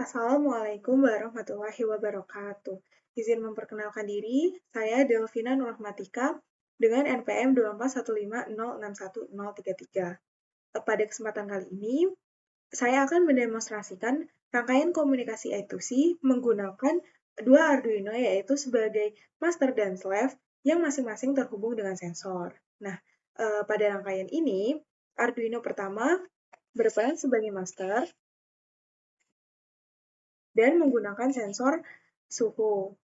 Assalamualaikum warahmatullahi wabarakatuh. Izin memperkenalkan diri, saya Delvina Nurahmatika dengan NPM 241506133. Pada kesempatan kali ini, saya akan mendemonstrasikan rangkaian komunikasi I2C menggunakan dua Arduino yaitu sebagai master dan slave yang masing-masing terhubung dengan sensor. Nah, pada rangkaian ini, Arduino pertama berperan sebagai master dan menggunakan sensor suhu.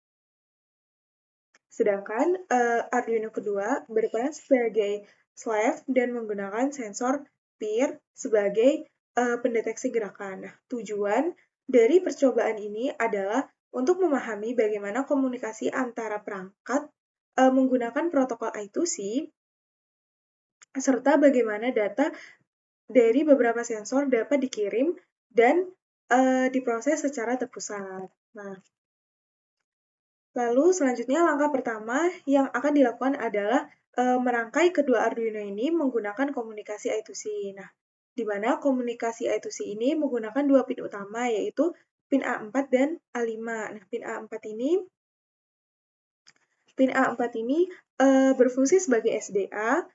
Sedangkan Arduino kedua berperan sebagai slave dan menggunakan sensor peer sebagai pendeteksi gerakan. Nah, tujuan dari percobaan ini adalah untuk memahami bagaimana komunikasi antara perangkat menggunakan protokol I2C serta bagaimana data dari beberapa sensor dapat dikirim dan diproses secara terpusat. Nah, lalu selanjutnya langkah pertama yang akan dilakukan adalah merangkai kedua Arduino ini menggunakan komunikasi I2C. Nah, di mana komunikasi I2C ini menggunakan dua pin utama yaitu pin A4 dan A5. Nah, pin A4 ini berfungsi sebagai SDA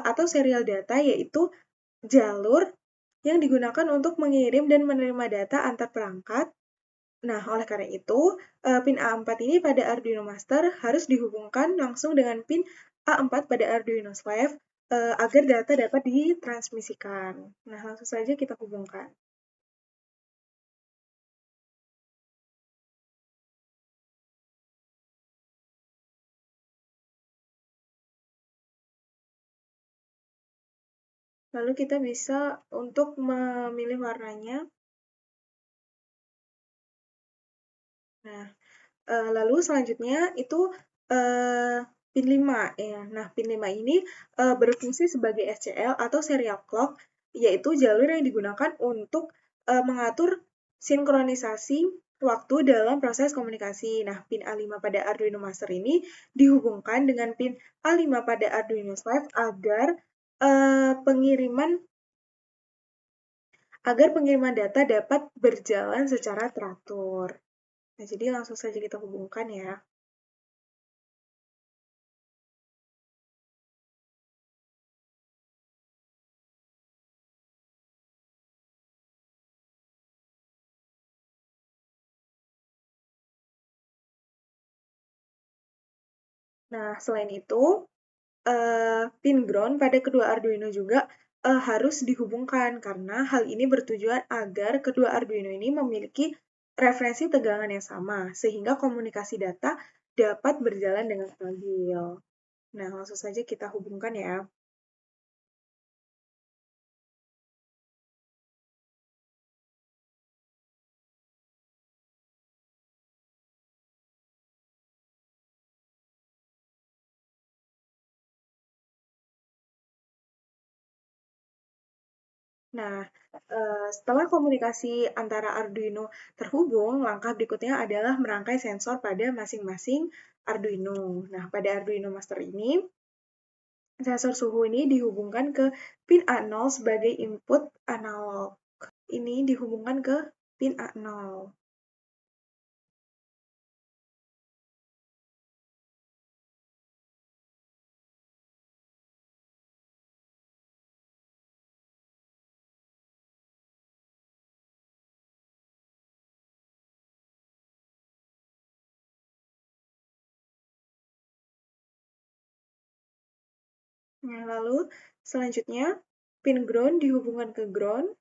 atau serial data yaitu jalur yang digunakan untuk mengirim dan menerima data antar perangkat. Nah, oleh karena itu, pin A4 ini pada Arduino Master harus dihubungkan langsung dengan pin A4 pada Arduino Slave agar data dapat ditransmisikan. Nah, langsung saja kita hubungkan. Lalu kita bisa untuk memilih warnanya. Nah, lalu selanjutnya itu pin 5 ya. Nah, pin 5 ini berfungsi sebagai SCL atau serial clock, yaitu jalur yang digunakan untuk mengatur sinkronisasi waktu dalam proses komunikasi. Nah, pin A5 pada Arduino Master ini dihubungkan dengan pin A5 pada Arduino Slave agar pengiriman data dapat berjalan secara teratur. Nah, jadi langsung saja kita hubungkan ya. Nah, selain itu, pin ground pada kedua Arduino juga harus dihubungkan karena hal ini bertujuan agar kedua Arduino ini memiliki referensi tegangan yang sama, sehingga komunikasi data dapat berjalan dengan stabil. Nah, langsung saja kita hubungkan ya. Nah, setelah komunikasi antara Arduino terhubung, langkah berikutnya adalah merangkai sensor pada masing-masing Arduino. Nah, pada Arduino Master ini, sensor suhu ini dihubungkan ke pin A0 sebagai input analog. Ini dihubungkan ke pin A0. Nah, lalu selanjutnya pin ground dihubungkan ke ground.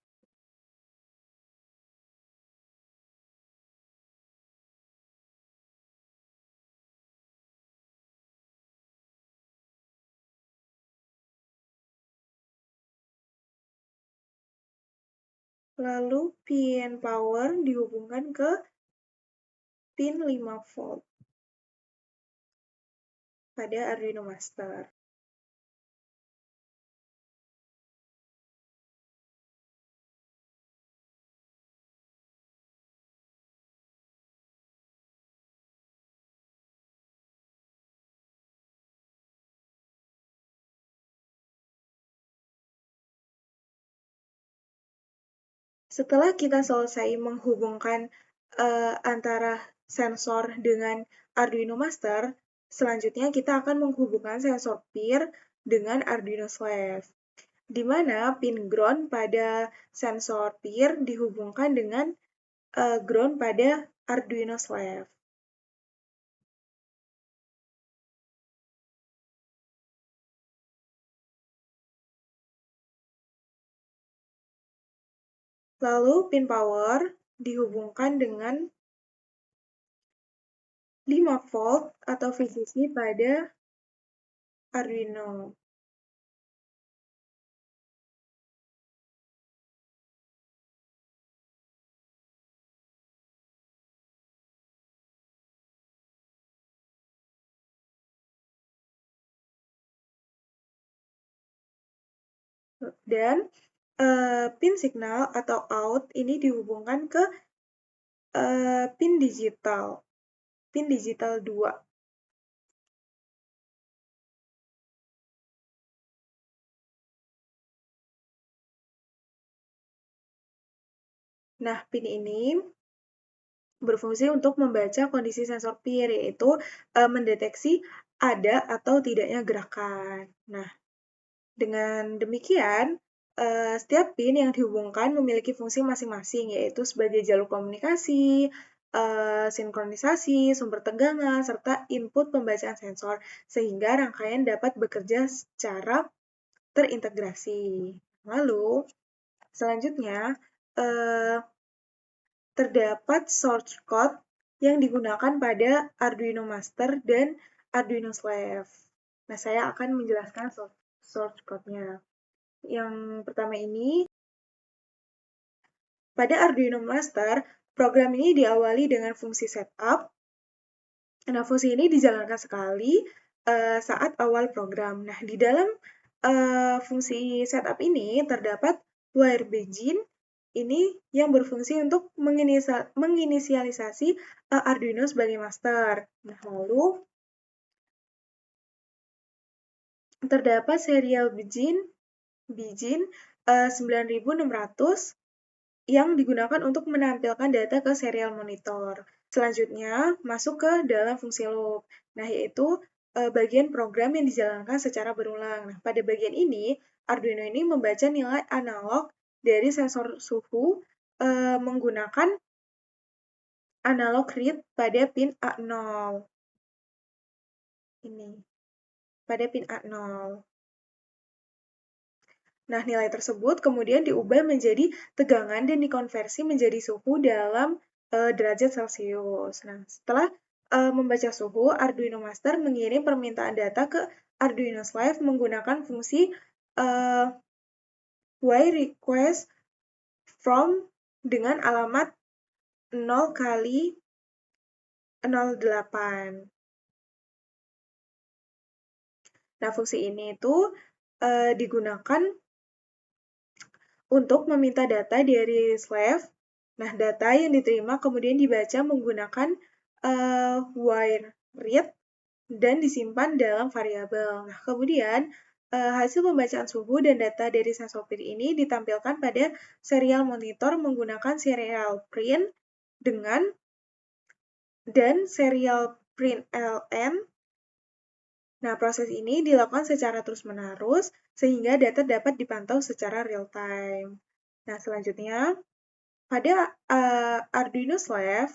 Lalu pin power dihubungkan ke pin 5 volt pada Arduino Master. Setelah kita selesai menghubungkan antara sensor dengan Arduino Master, selanjutnya kita akan menghubungkan sensor peer dengan Arduino Slave, di mana pin ground pada sensor peer dihubungkan dengan ground pada Arduino Slave. Lalu pin power dihubungkan dengan 5 volt atau VCC pada Arduino. Dan pin signal atau out ini dihubungkan ke pin digital 2. Nah, pin ini berfungsi untuk membaca kondisi sensor peer, yaitu mendeteksi ada atau tidaknya gerakan. Nah, dengan demikian, setiap pin yang dihubungkan memiliki fungsi masing-masing, yaitu sebagai jalur komunikasi, sinkronisasi, sumber tegangan, serta input pembacaan sensor, sehingga rangkaian dapat bekerja secara terintegrasi. Lalu, selanjutnya, terdapat source code yang digunakan pada Arduino Master dan Arduino Slave. Nah, saya akan menjelaskan source code-nya. Yang pertama ini, pada Arduino Master, program ini diawali dengan fungsi setup. Nah, fungsi ini dijalankan sekali saat awal program. Nah, di dalam fungsi setup ini terdapat wire begin ini yang berfungsi untuk menginisialisasi Arduino sebagai master. Nah, lalu terdapat serial begin 9600 yang digunakan untuk menampilkan data ke serial monitor. Selanjutnya, masuk ke dalam fungsi loop. Nah, yaitu bagian program yang dijalankan secara berulang. Nah, pada bagian ini, Arduino ini membaca nilai analog dari sensor suhu menggunakan analog read pada pin A0. Ini, pada pin A0. Nah, nilai tersebut kemudian diubah menjadi tegangan dan dikonversi menjadi suhu dalam derajat Celcius. Nah, setelah membaca suhu, Arduino Master mengirim permintaan data ke Arduino Slave menggunakan fungsi wire request from dengan alamat 0 kali 08. Nah, fungsi ini itu digunakan untuk meminta data dari slave. Nah, data yang diterima kemudian dibaca menggunakan wire read dan disimpan dalam variabel. Nah, kemudian hasil pembacaan suhu dan data dari sensor peer ini ditampilkan pada serial monitor menggunakan serial print dan serial print ln. Nah, proses ini dilakukan secara terus-menerus sehingga data dapat dipantau secara real-time. Nah, selanjutnya, pada Arduino Slave,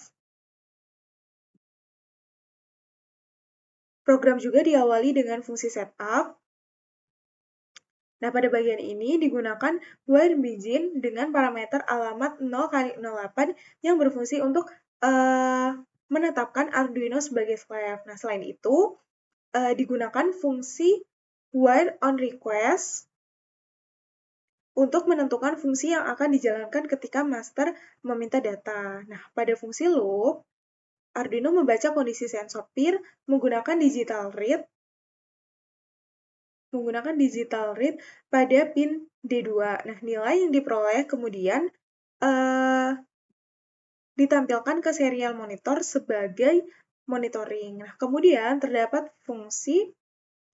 program juga diawali dengan fungsi setup. Nah, pada bagian ini digunakan wire begin dengan parameter alamat 0 kali 08 yang berfungsi untuk menetapkan Arduino sebagai slave. Nah, selain itu, digunakan fungsi wire on request untuk menentukan fungsi yang akan dijalankan ketika master meminta data. Nah, pada fungsi loop, Arduino membaca kondisi sensor peer menggunakan digital read pada pin D2. Nah, nilai yang diperoleh kemudian ditampilkan ke serial monitor sebagai monitoring. Nah, kemudian terdapat fungsi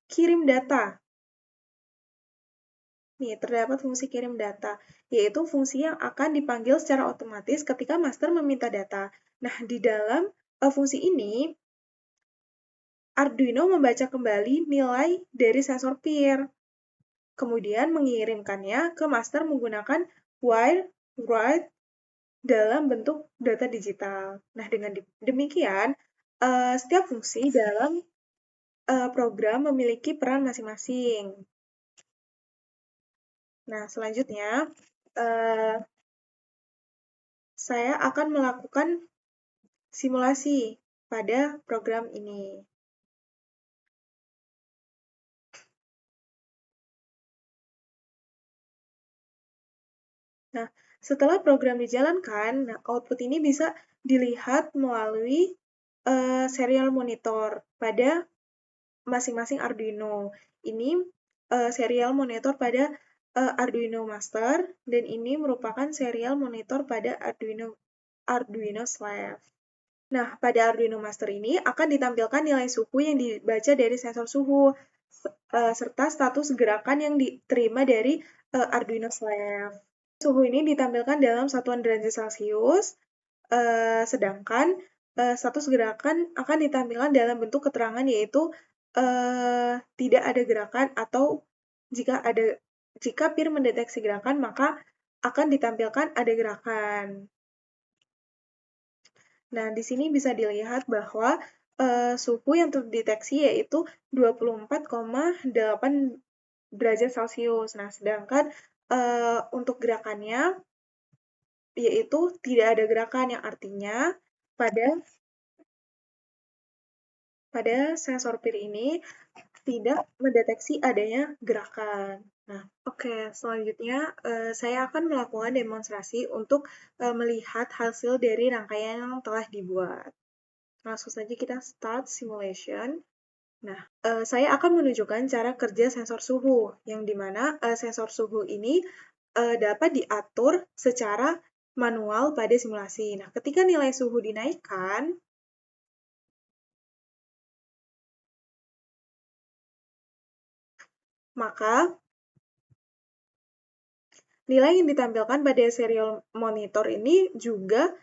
kirim data. Nih, terdapat fungsi kirim data, yaitu fungsi yang akan dipanggil secara otomatis ketika master meminta data. Nah, di dalam fungsi ini, Arduino membaca kembali nilai dari sensor peer, kemudian mengirimkannya ke master menggunakan wire write dalam bentuk data digital. Nah, dengan demikian, setiap fungsi dalam program memiliki peran masing-masing. Nah, selanjutnya, saya akan melakukan simulasi pada program ini. Nah, setelah program dijalankan, output ini bisa dilihat melalui serial monitor pada masing-masing Arduino. Ini serial monitor pada Arduino Master, dan ini merupakan serial monitor pada Arduino Slave. Nah, pada Arduino Master ini akan ditampilkan nilai suhu yang dibaca dari sensor suhu, serta status gerakan yang diterima dari Arduino Slave. Suhu ini ditampilkan dalam satuan derajat Celcius, sedangkan status gerakan akan ditampilkan dalam bentuk keterangan, yaitu tidak ada gerakan, atau jika peer mendeteksi gerakan, maka akan ditampilkan ada gerakan. Nah, di sini bisa dilihat bahwa suhu yang terdeteksi yaitu 24,8 derajat Celcius. Nah, sedangkan untuk gerakannya yaitu tidak ada gerakan, yang artinya pada sensor peer ini tidak mendeteksi adanya gerakan. Nah, oke, selanjutnya saya akan melakukan demonstrasi untuk melihat hasil dari rangkaian yang telah dibuat. Langsung saja kita start simulation. Nah, saya akan menunjukkan cara kerja sensor suhu, yang dimana sensor suhu ini dapat diatur secara manual pada simulasi. Nah, ketika nilai suhu dinaikkan, maka nilai yang ditampilkan pada serial monitor ini juga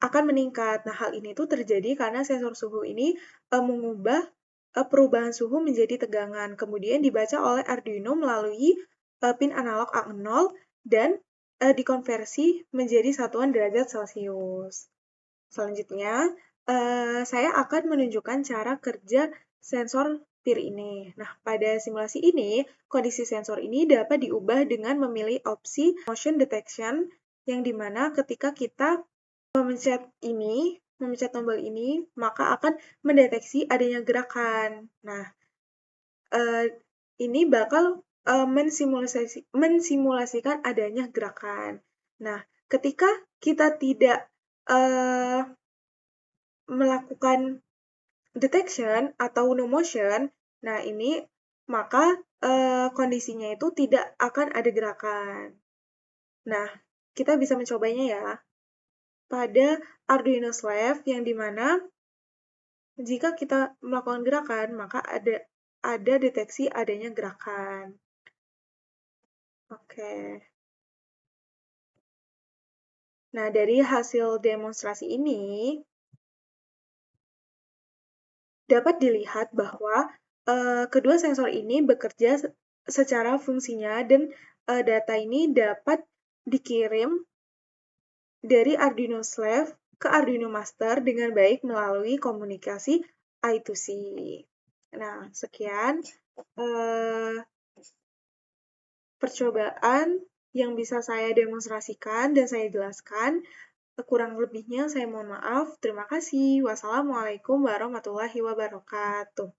akan meningkat. Nah, hal ini tuh terjadi karena sensor suhu ini mengubah perubahan suhu menjadi tegangan, kemudian dibaca oleh Arduino melalui pin analog A0 dan dikonversi menjadi satuan derajat Celcius. Selanjutnya, saya akan menunjukkan cara kerja sensor peer ini. Nah, pada simulasi ini, kondisi sensor ini dapat diubah dengan memilih opsi motion detection, yang dimana ketika kita memencet tombol ini, maka akan mendeteksi adanya gerakan. Nah, ini bakal mensimulasikan adanya gerakan. Nah, ketika kita tidak melakukan detection atau no motion, nah ini maka kondisinya itu tidak akan ada gerakan. Nah, kita bisa mencobanya ya pada Arduino Slave, yang dimana jika kita melakukan gerakan, maka ada deteksi adanya gerakan. Oke. Nah, dari hasil demonstrasi ini, dapat dilihat bahwa kedua sensor ini bekerja secara fungsinya, dan data ini dapat dikirim dari Arduino Slave ke Arduino Master dengan baik melalui komunikasi I2C. Nah, sekian percobaan yang bisa saya demonstrasikan dan saya jelaskan. Kurang lebihnya saya mohon maaf. Terima kasih. Wassalamualaikum warahmatullahi wabarakatuh.